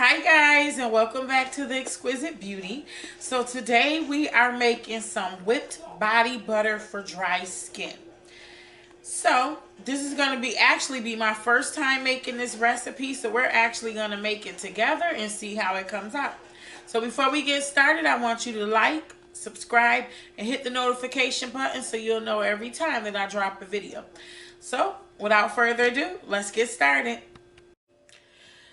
Hi guys, and welcome back to the Exquisite Beauty. So today we are making some whipped body butter for dry skin. So this is going to be my first time making this recipe, so we're actually going to make it together and see how it comes out. So before we get started, I want you to like, subscribe, and hit the notification button so you'll know every time that I drop a video. So without further ado, let's get started.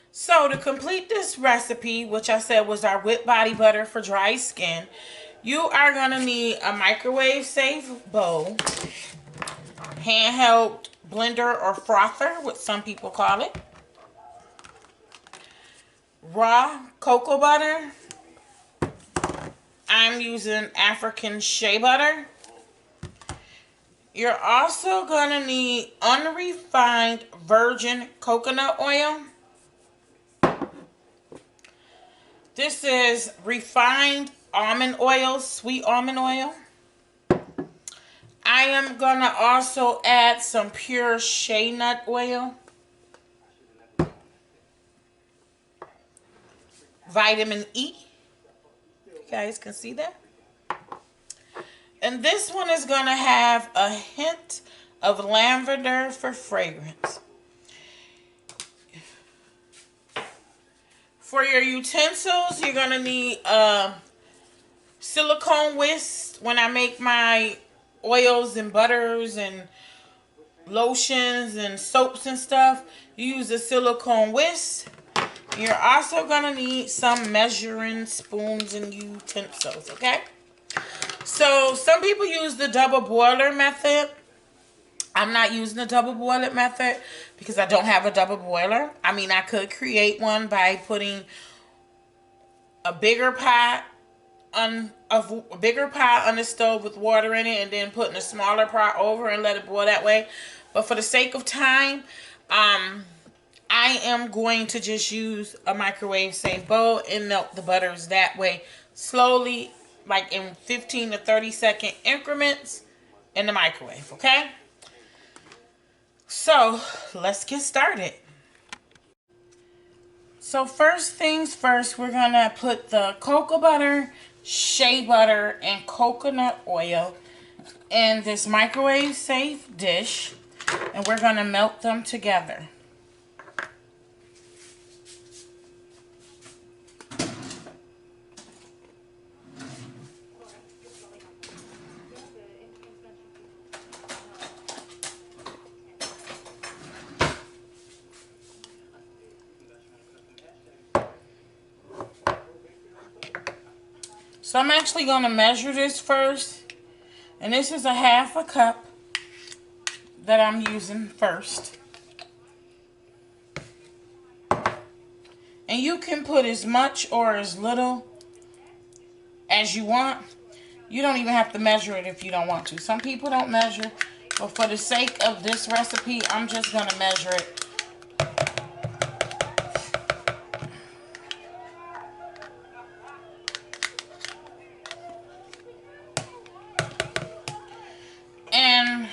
So to complete this recipe, which I said was our whipped body butter for dry skin, you are going to need a microwave safe bowl, handheld blender or frother, what some people call it, raw cocoa butter. I'm using African shea butter. You're also going to need unrefined virgin coconut oil. This is refined almond oil, sweet almond oil. I am going to also add some pure shea nut oil. Vitamin E. You guys can see that. And this one is going to have a hint of lavender for fragrance. For your utensils, you're going to need a silicone whisk. When I make my oils and butters and lotions and soaps and stuff, you use a silicone whisk. You're also going to need some measuring spoons and utensils, okay? So some people use the double boiler method. I'm not using the double boiler method because I don't have a double boiler. I mean, I could create one by putting a bigger pot on the stove with water in it and then putting a smaller pot over and let it boil that way. But for the sake of time, I am going to just use a microwave safe bowl and melt the butters that way slowly, like in 15 to 30 second increments in the microwave, okay? So let's get started. So first things first, we're gonna put the cocoa butter, shea butter, and coconut oil in this microwave safe dish, and we're gonna melt them together. So I'm actually going to measure this first. And this is a half a cup that I'm using first. And you can put as much or as little as you want. You don't even have to measure it if you don't want to. Some people don't measure. But for the sake of this recipe, I'm just going to measure it. And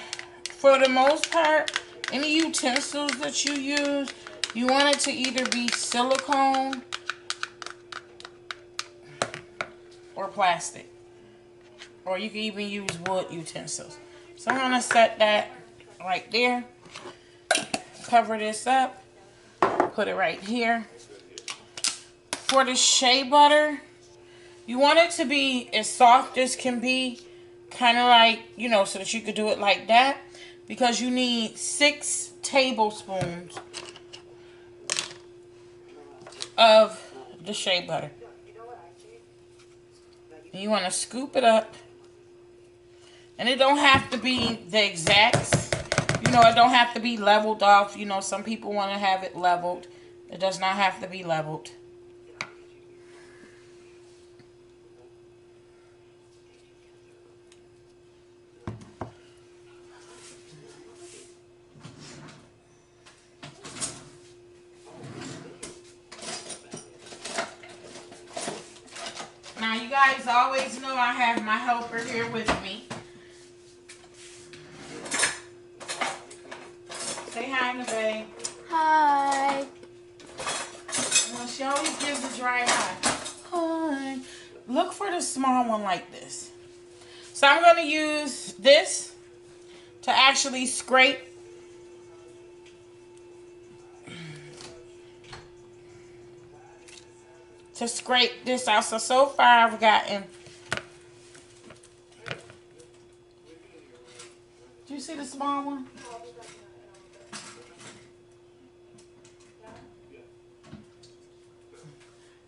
for the most part, any utensils that you use, you want it to either be silicone or plastic. Or you can even use wood utensils. So I'm going to set that right there. Cover this up. Put it right here. For the shea butter, you want it to be as soft as can be. Kind of like, you know, so that you could do it like that. Because you need 6 tablespoons of the shea butter. And you want to scoop it up. And it don't have to be the exacts. You know, it don't have to be leveled off. You know, some people want to have it leveled. It does not have to be leveled. Now, you guys always know I have my helper here with me. Say hi to babe. Hi. She always gives a dry eye. Look for the small one like this. So I'm going to use this to actually scrape this out. So far I've gotten. Do you see the small one?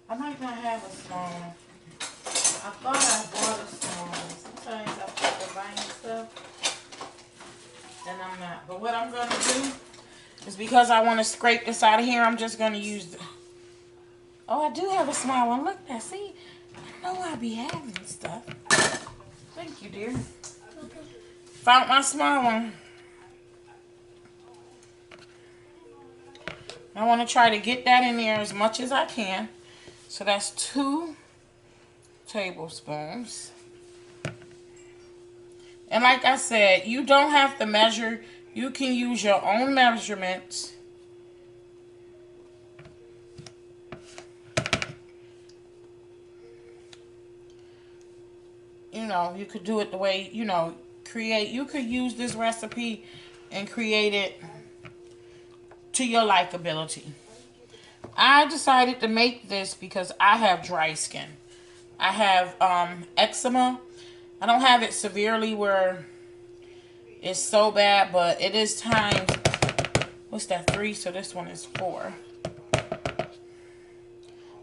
I might not have a small one. I thought I bought a small one. Sometimes I put the buying stuff and I'm not. But what I'm going to do is, because I want to scrape this out of here, I'm just going to use the... Oh, I do have a small one. Look, now, see? I know I be having stuff. Thank you, dear. Found my small one. I want to try to get that in there as much as I can. So that's 2 tablespoons. And like I said, you don't have to measure. You can use your own measurements. You know, you could do it the way, you know, you could use this recipe and create it to your likability. I decided to make this because I have dry skin. I have eczema. I don't have it severely where it's so bad, but it is times, what's that, 3? So this one is 4.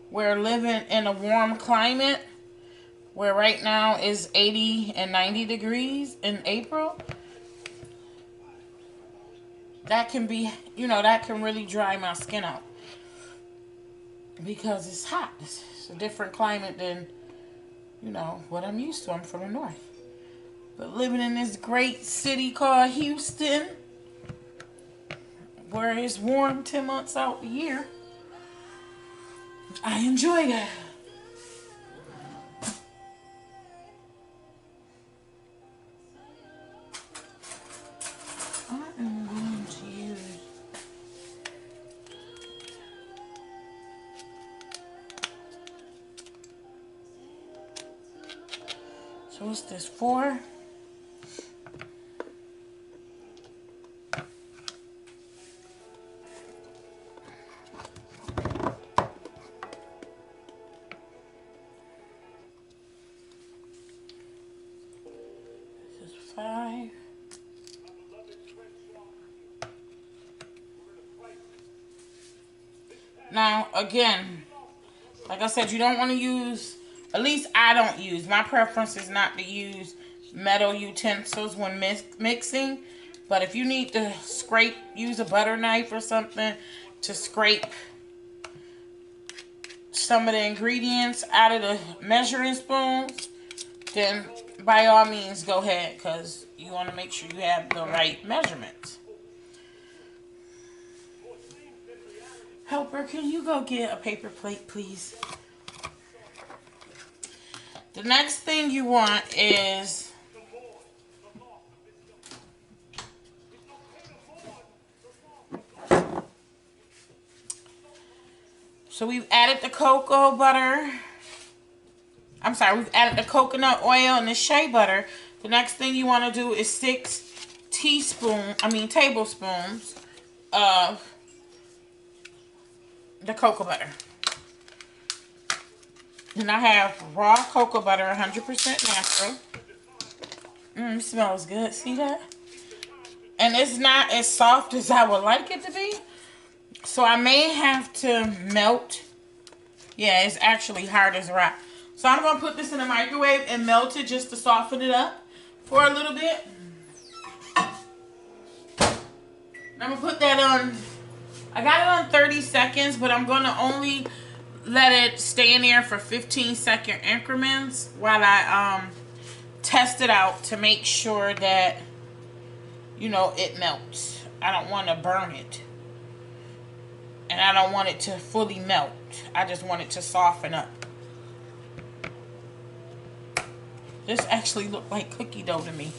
We're living in a warm climate where right now is 80 and 90 degrees in April. That can be, you know, that can really dry my skin out because it's hot. It's a different climate than, you know, what I'm used to. I'm from the north. But living in this great city called Houston, where it's warm 10 months out the year, I enjoy that. I am going to use so what's this, 4? This is 5. Now, again, like I said, you don't want to use, at least I don't use, my preference is not to use metal utensils when mixing. But if you need to scrape, use a butter knife or something to scrape some of the ingredients out of the measuring spoons, then by all means go ahead, because you want to make sure you have the right measurements. Helper, can you go get a paper plate, please? The next thing you want is so we've added the cocoa butter. I'm sorry, we've added the coconut oil and the shea butter. The next thing you want to do is 6 tablespoons of the cocoa butter. And I have raw cocoa butter, 100% natural. It smells good. See that? And it's not as soft as I would like it to be. So I may have to melt. Yeah, it's actually hard as rock. So I'm going to put this in the microwave and melt it just to soften it up for a little bit. I'm going to put that on. I got it on 30 seconds, but I'm going to only let it stay in there for 15-second increments while I test it out to make sure that, you know, it melts. I don't want to burn it. And I don't want it to fully melt. I just want it to soften up. This actually looked like cookie dough to me.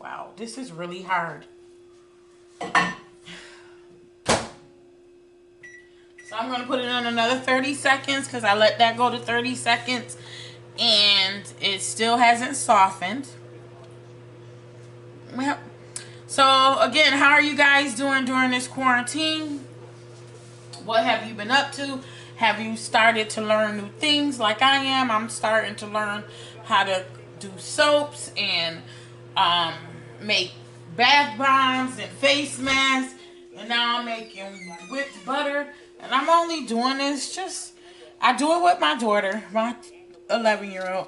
Wow. out. This is really hard. So I'm going to put it on another 30 seconds because I let that go to 30 seconds and it still hasn't softened. Well, so again, how are you guys doing during this quarantine? What have you been up to? Have you started to learn new things like I am? I'm starting to learn how to do soaps and make bath bombs and face masks. And now I'm making whipped butter. And I'm only doing this just, I do it with my daughter, my 11-year-old.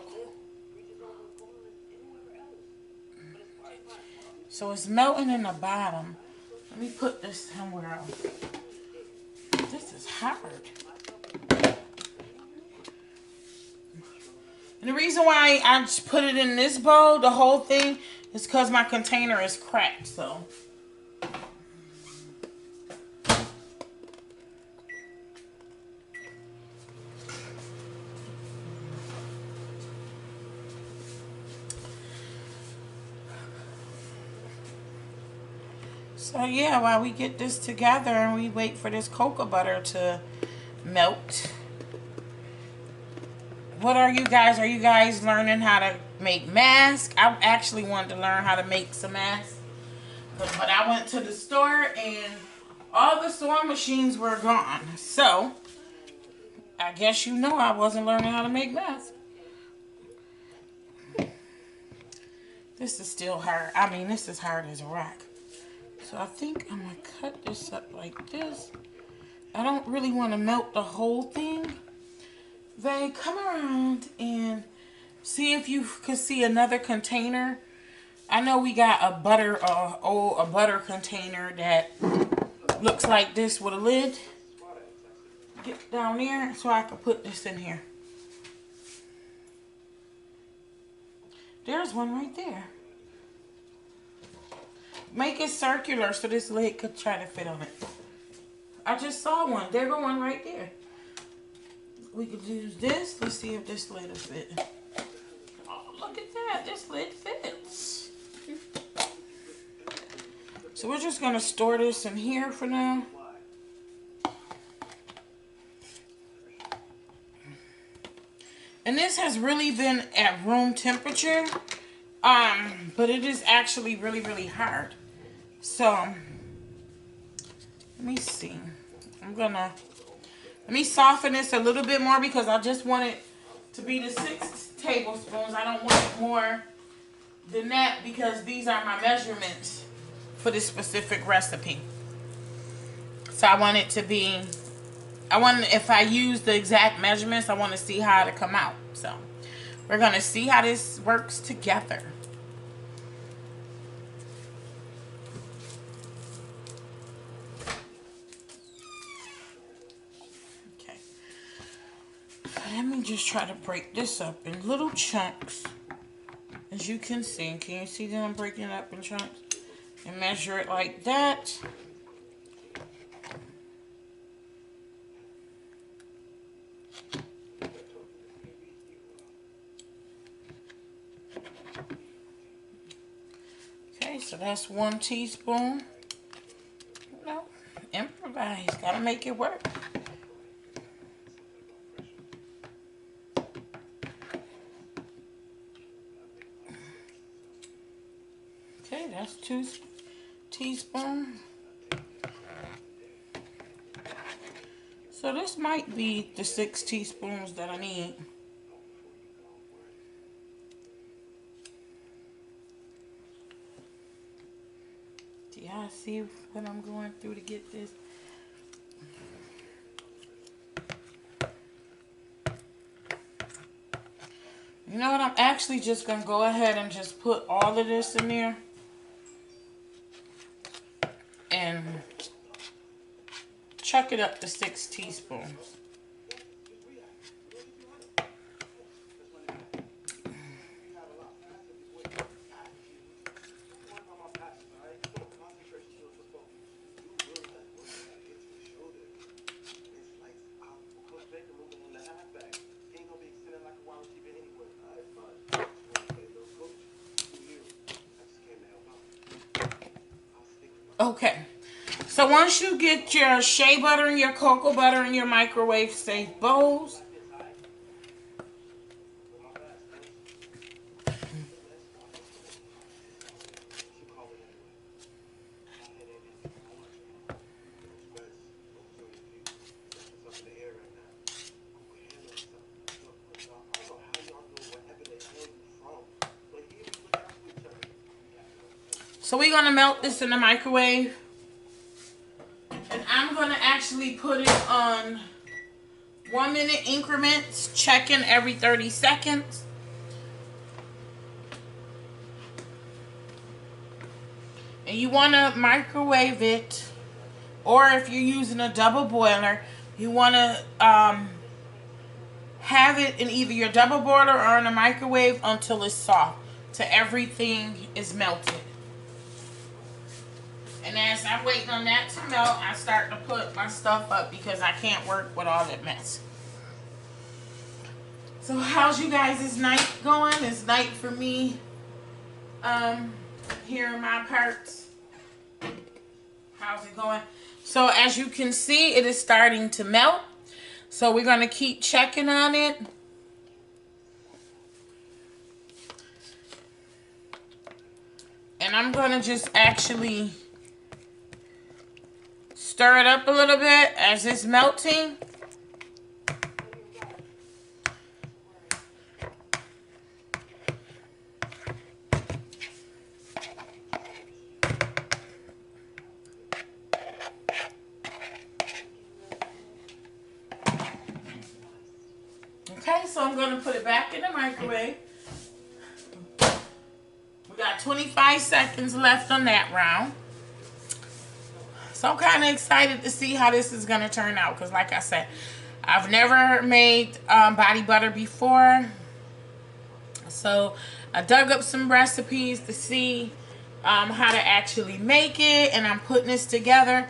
So it's melting in the bottom. Let me put this somewhere else. This is hard. And the reason why I just put it in this bowl, the whole thing, is because my container is cracked. So yeah, while we get this together and we wait for this cocoa butter to melt. What are you guys? Are you guys learning how to make masks? I actually wanted to learn how to make some masks. But I went to the store and all the sewing machines were gone. So, I guess you know I wasn't learning how to make masks. This is still hard. I mean, this is hard as a rock. So I think I'm going to cut this up like this. I don't really want to melt the whole thing. They come around and see if you could see another container. I know we got a butter container that looks like this with a lid. Get down there so I can put this in here. There's one right there. Make it circular so this lid could try to fit on it. I just saw one. There's one right there. We could use this. Let's see if this lid will fit. Oh, look at that. This lid fits. So we're just going to store this in here for now. And this has really been at room temperature. But it is actually really, really hard. So, let me see. Let me soften this a little bit more because I just want it to be the 6 tablespoons. I don't want it more than that because these are my measurements for this specific recipe. So I want it to be, if I use the exact measurements, I want to see how it come out. So we're going to see how this works together. Let me just try to break this up in little chunks. As you can see. Can you see that I'm breaking it up in chunks? And measure it like that. Okay, so that's 1 teaspoon. No, improvise. Gotta make it work. Okay, that's 2 teaspoons. So this might be the 6 teaspoons that I need. Do y'all see what I'm going through to get this? You know what? I'm actually just going to go ahead and just put all of this in there. And chuck it up to 6 teaspoons. Okay. So once you get your shea butter and your cocoa butter in your microwave safe bowls, so we're going to melt this in the microwave. And I'm going to actually put it on 1 minute increments, checking every 30 seconds. And you want to microwave it, or if you're using a double boiler, you want to have it in either your double boiler or in a microwave until it's soft, till everything is melted. And as I'm waiting on that to melt, I start to put my stuff up because I can't work with all that mess. So how's you guys' night going? It's night for me here in my parts. How's it going? So as you can see, it is starting to melt. So we're going to keep checking on it. And I'm going to just actually stir it up a little bit as it's melting. Okay, so I'm going to put it back in the microwave. We got 25 seconds left on that round. So I'm kind of excited to see how this is going to turn out. Because like I said, I've never made body butter before. So I dug up some recipes to see how to actually make it. And I'm putting this together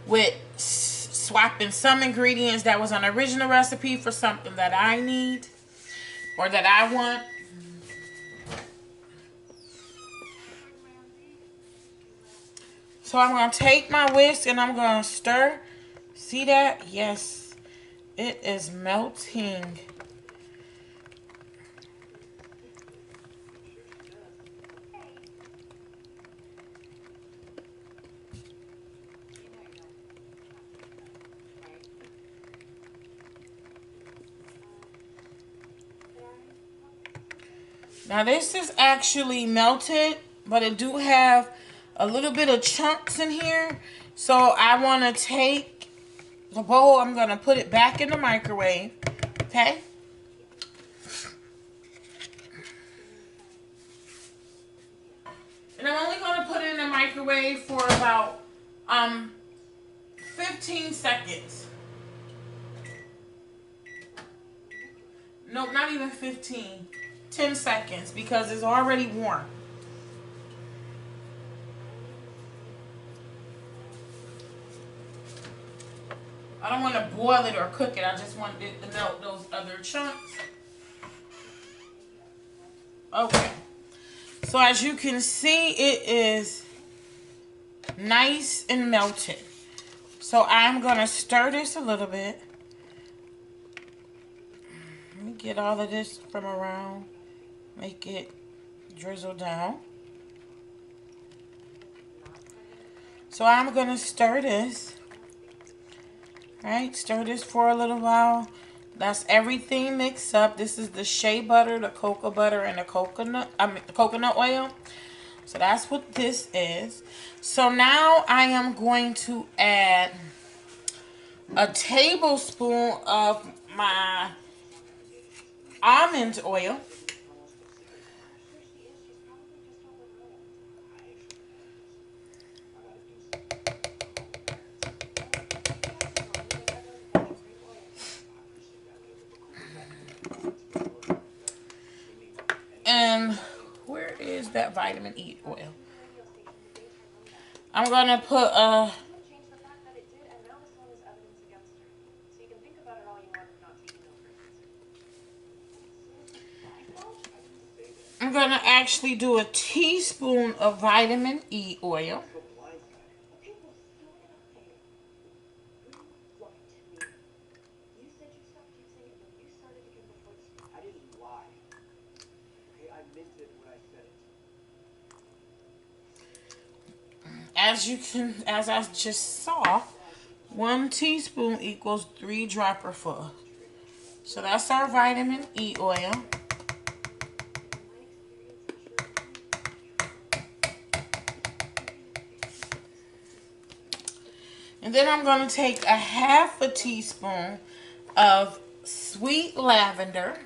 with swapping some ingredients that was on the original recipe for something that I need or that I want. So I'm going to take my whisk and I'm going to stir. See that? Yes. It is melting. Now this is actually melted, but it do have a little bit of chunks in here. So I want to take the bowl, I'm going to put it back in the microwave. Okay? And I'm only going to put it in the microwave for about 15 seconds. Nope, not even 15. 10 seconds because it's already warm. I don't want to boil it or cook it. I just want it to melt those other chunks. Okay. So as you can see, it is nice and melted. So I'm going to stir this a little bit. Let me get all of this from around. Make it drizzle down. So I'm going to stir this. Right, stir this for a little while. That's everything mixed up. This is the shea butter, the cocoa butter, and the coconut oil. So that's what this is. So now I am going to add a tablespoon of my almond oil. And where is that vitamin E oil? I'm going to put I'm going to actually do a teaspoon of vitamin E oil. as I just saw, 1 teaspoon equals 3 dropperfuls. So that's our vitamin E oil. And then I'm going to take a 1/2 teaspoon of sweet lavender.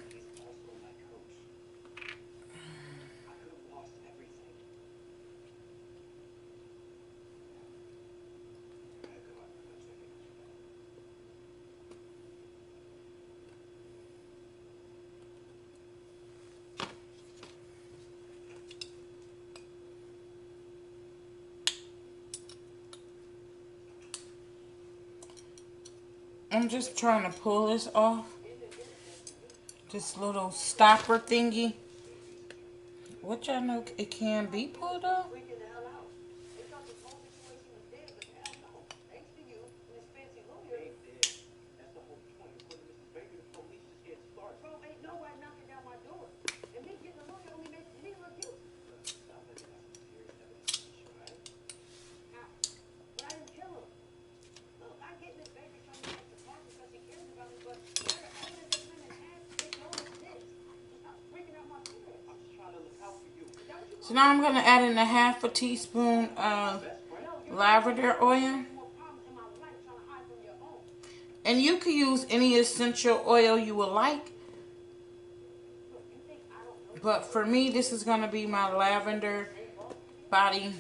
I'm just trying to pull this off. This little stopper thingy. Which I know it can be pulled off. So now I'm going to add in a 1/2 teaspoon of lavender oil. And you can use any essential oil you would like. But for me, this is going to be my lavender body.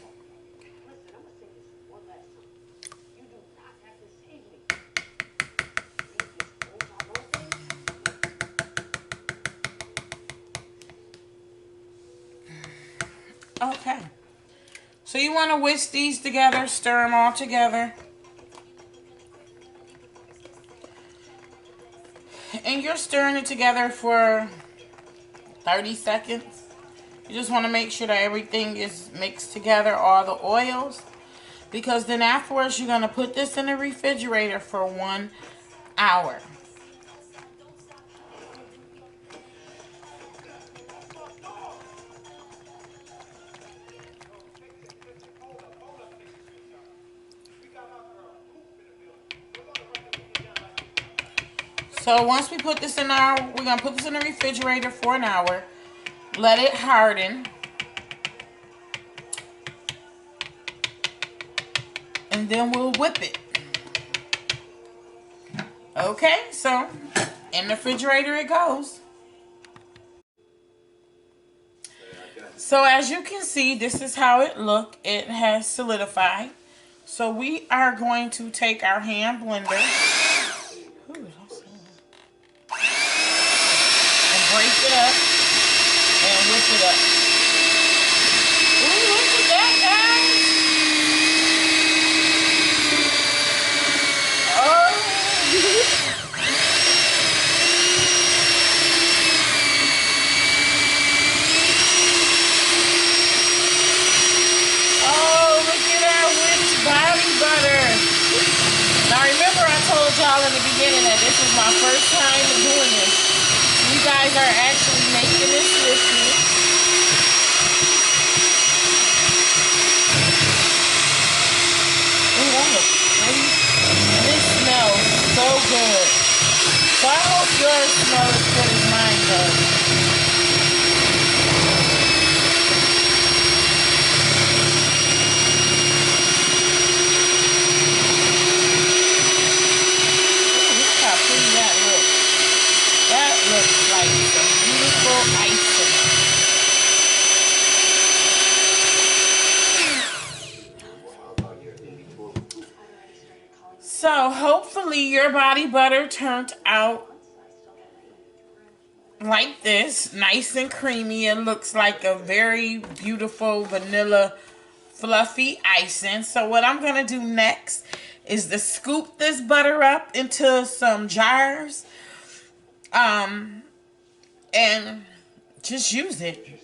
Okay, so you want to whisk these together, stir them all together. And you're stirring it together for 30 seconds. You just want to make sure that everything is mixed together, all the oils. Because then afterwards, you're going to put this in the refrigerator for 1 hour. So once we put this in we're going to put this in the refrigerator for 1 hour. Let it harden. And then we'll whip it. Okay, so in the refrigerator it goes. So as you can see, this is how it looked. It has solidified. So we are going to take our hand blender. Break it up and whip it up. Ooh, look at that, guys. Oh. Oh, look at our whipped body butter. Now remember I told y'all in the beginning that this is my first time doing this. You guys are actually making this with me. Ooh, that looks pretty. And it smells so good. So I hope yours smells as good as mine does. Looks like some beautiful icing. So hopefully your body butter turned out like this, nice and creamy. It looks like a very beautiful vanilla fluffy icing. So what I'm going to do next is to scoop this butter up into some jars. And just use it.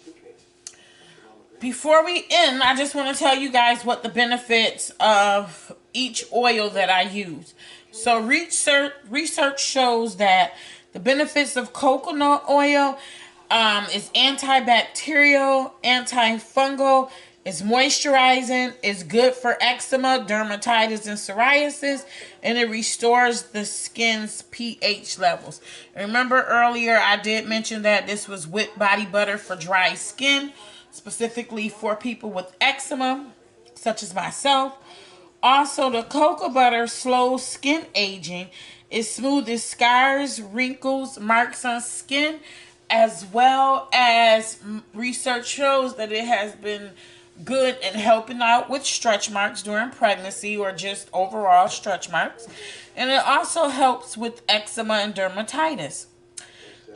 Before we end, I just want to tell you guys what the benefits of each oil that I use. So research shows that the benefits of coconut oil is antibacterial, antifungal, It's moisturizing. It's good for eczema, dermatitis, and psoriasis. And it restores the skin's pH levels. Remember earlier I did mention that this was whipped body butter for dry skin. Specifically for people with eczema, such as myself. Also, the cocoa butter slows skin aging. It smoothes scars, wrinkles, marks on skin, as well as research shows that it has been good in helping out with stretch marks during pregnancy or just overall stretch marks. And it also helps with eczema and dermatitis.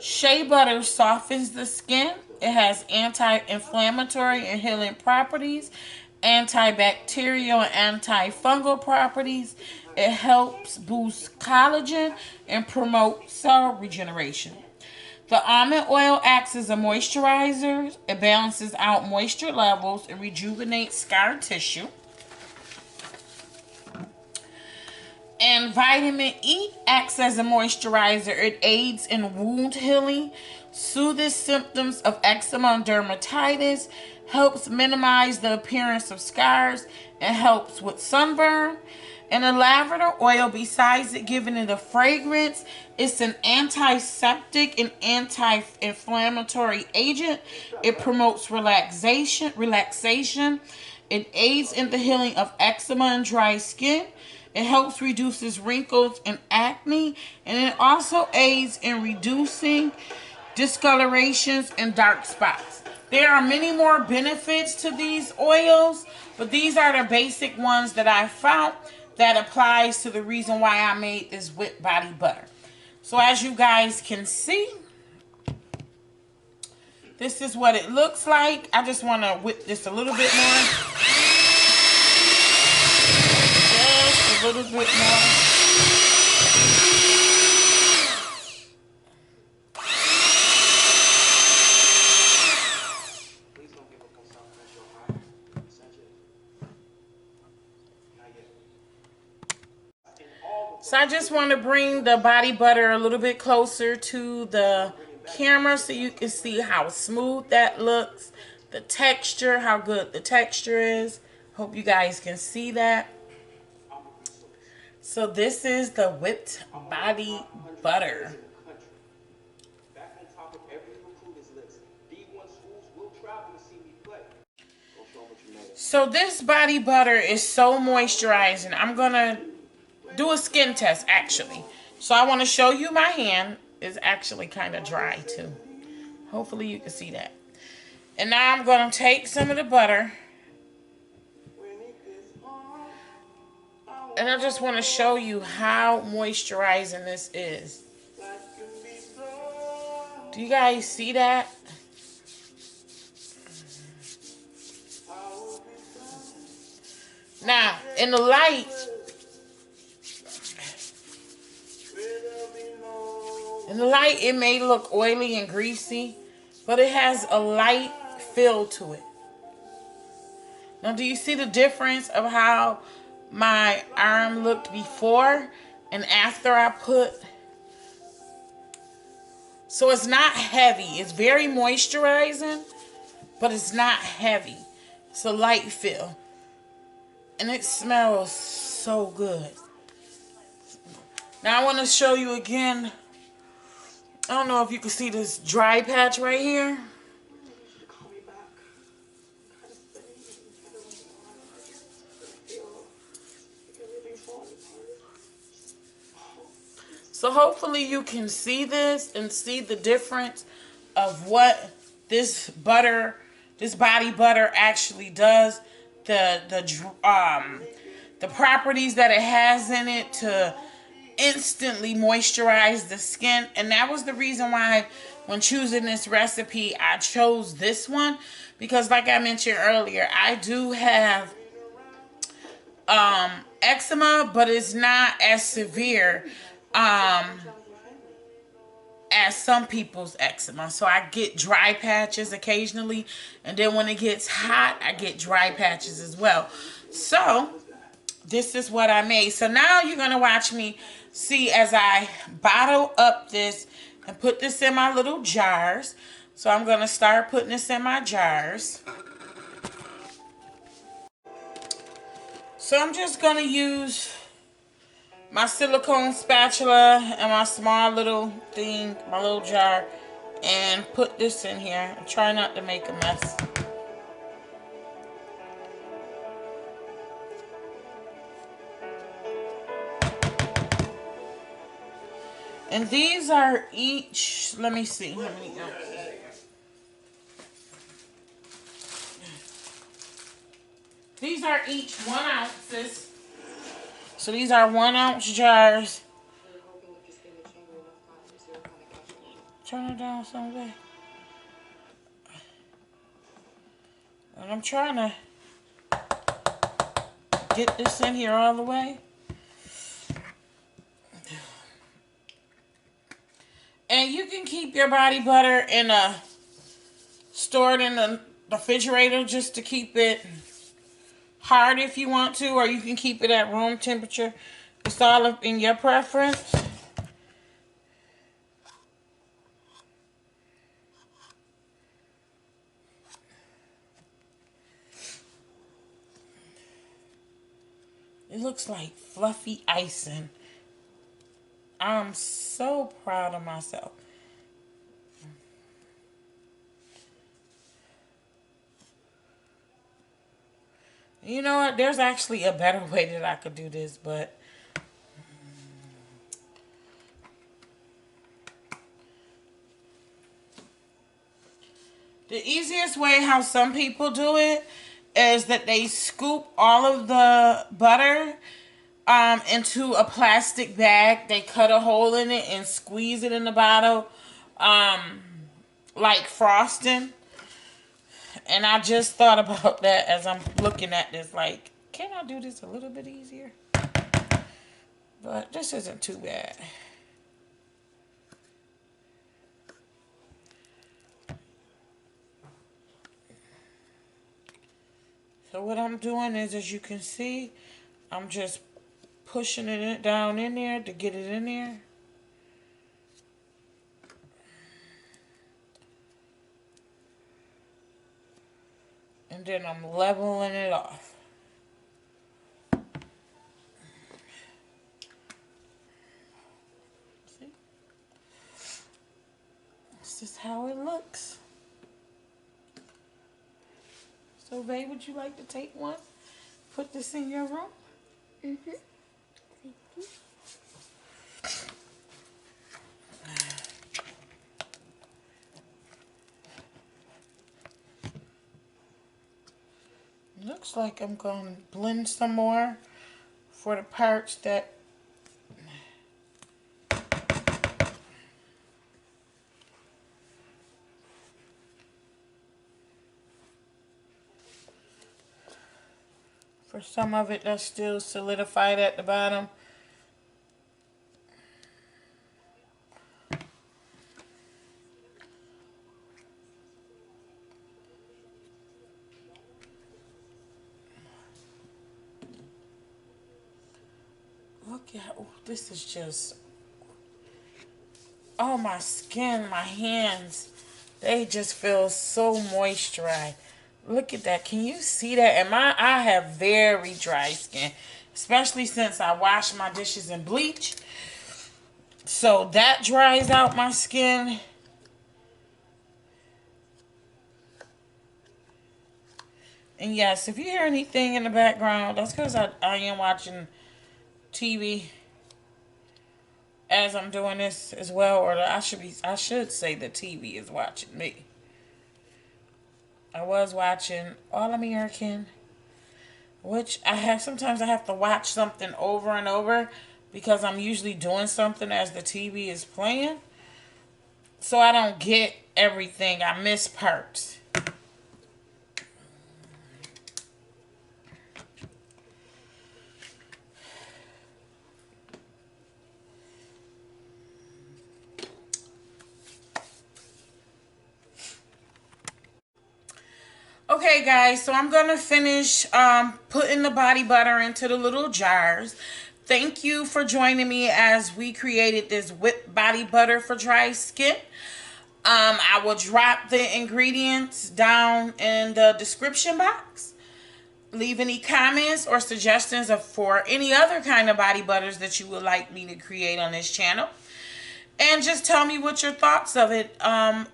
Shea Butter softens the skin. It has anti-inflammatory and healing properties, antibacterial and antifungal properties. It helps boost collagen and promote cell regeneration. The almond oil acts as a moisturizer. It balances out moisture levels and rejuvenates scar tissue. And vitamin E acts as a moisturizer. It aids in wound healing, soothes symptoms of eczema and dermatitis, helps minimize the appearance of scars, and helps with sunburn. And the lavender oil, besides it giving it a fragrance, it's an antiseptic and anti-inflammatory agent. It promotes relaxation. It aids in the healing of eczema and dry skin. It helps reduces wrinkles and acne. And it also aids in reducing discolorations and dark spots. There are many more benefits to these oils, but these are the basic ones that I found that applies to the reason why I made this whipped body butter. So as you guys can see, this is what it looks like. I just want to whip this a little bit more. Just a little bit more. So I just want to bring the body butter a little bit closer to the camera so you can see how smooth that looks. The texture, how good the texture is. Hope you guys can see that. So this is the whipped body butter. So this body butter is so moisturizing. I'm going to do a skin test actually. So I want to show you my hand is actually kind of dry too. Hopefully you can see that. And now I'm going to take some of the butter. And I just want to show you how moisturizing this is. Do you guys see that? Now, in the light, it may look oily and greasy, but it has a light feel to it. Now, do you see the difference of how my arm looked before and after I put? So it's not heavy. It's very moisturizing, but it's not heavy. It's a light feel. And it smells so good. Now I want to show you again. I don't know if you can see this dry patch right here. So hopefully you can see this and see the difference of what this butter, this body butter actually does. The properties that it has in it to instantly moisturize the skin. And that was the reason why when choosing this recipe I chose this one, because like I mentioned earlier, I do have eczema, but it's not as severe as some people's eczema. So I get dry patches occasionally, and then when it gets hot I get dry patches as well. So this is what I made. So now you're going to watch me see as I bottle up this and put this in my little jars. So I'm going to start putting this in my jars. So I'm just going to use my silicone spatula and my small little thing, my little jar, and put this in here. And try not to make a mess. And these are each, let me see how many ounces. These are each 1 ounces. So these are 1 ounce jars. Turn it down some way. And I'm trying to get this in here all the way. And you can keep your body butter in stored in the refrigerator just to keep it hard if you want to, or you can keep it at room temperature. It's all up in your preference. It looks like fluffy icing. I'm so proud of myself. You know what? There's actually a better way that I could do this, but the easiest way how some people do it is that they scoop all of the butter into a plastic bag. They cut a hole in it and squeeze it in the bottle like frosting. And I just thought about that as I'm looking at this, like, can I do this a little bit easier? But this isn't too bad. So what I'm doing is, as you can see, I'm just pushing it down in there to get it in there. And then I'm leveling it off. See? This is how it looks. So, babe, would you like to take one? Put this in your room? Mm-hmm. Thank you. Looks like I'm going to blend some more for the parts that for some of it that's still solidified at the bottom. Look at, oh, this is just, oh, my skin, my hands, they just feel so moisturized. Look at that. Can you see that? And I have very dry skin, especially since I wash my dishes in bleach. So that dries out my skin. And yes, if you hear anything in the background, that's because I am watching TV as I'm doing this as well, or I should say the TV is watching me. I was watching All American, which sometimes I have to watch something over and over because I'm usually doing something as the TV is playing. So I don't get everything. I miss parts. Okay, guys, so I'm going to finish putting the body butter into the little jars. Thank you for joining me as we created this whipped body butter for dry skin. I will drop the ingredients down in the description box. leave any comments or suggestions for any other kind of body butters that you would like me to create on this channel. And just tell me what your thoughts of it.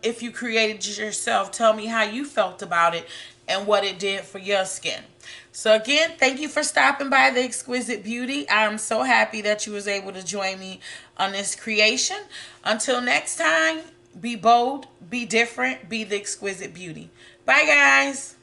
If you created it yourself, tell me how you felt about it and what it did for your skin. So again, thank you for stopping by The Exquisite Beauty. I'm so happy that you was able to join me on this creation. Until next time, be bold, be different, be the exquisite beauty. Bye, guys.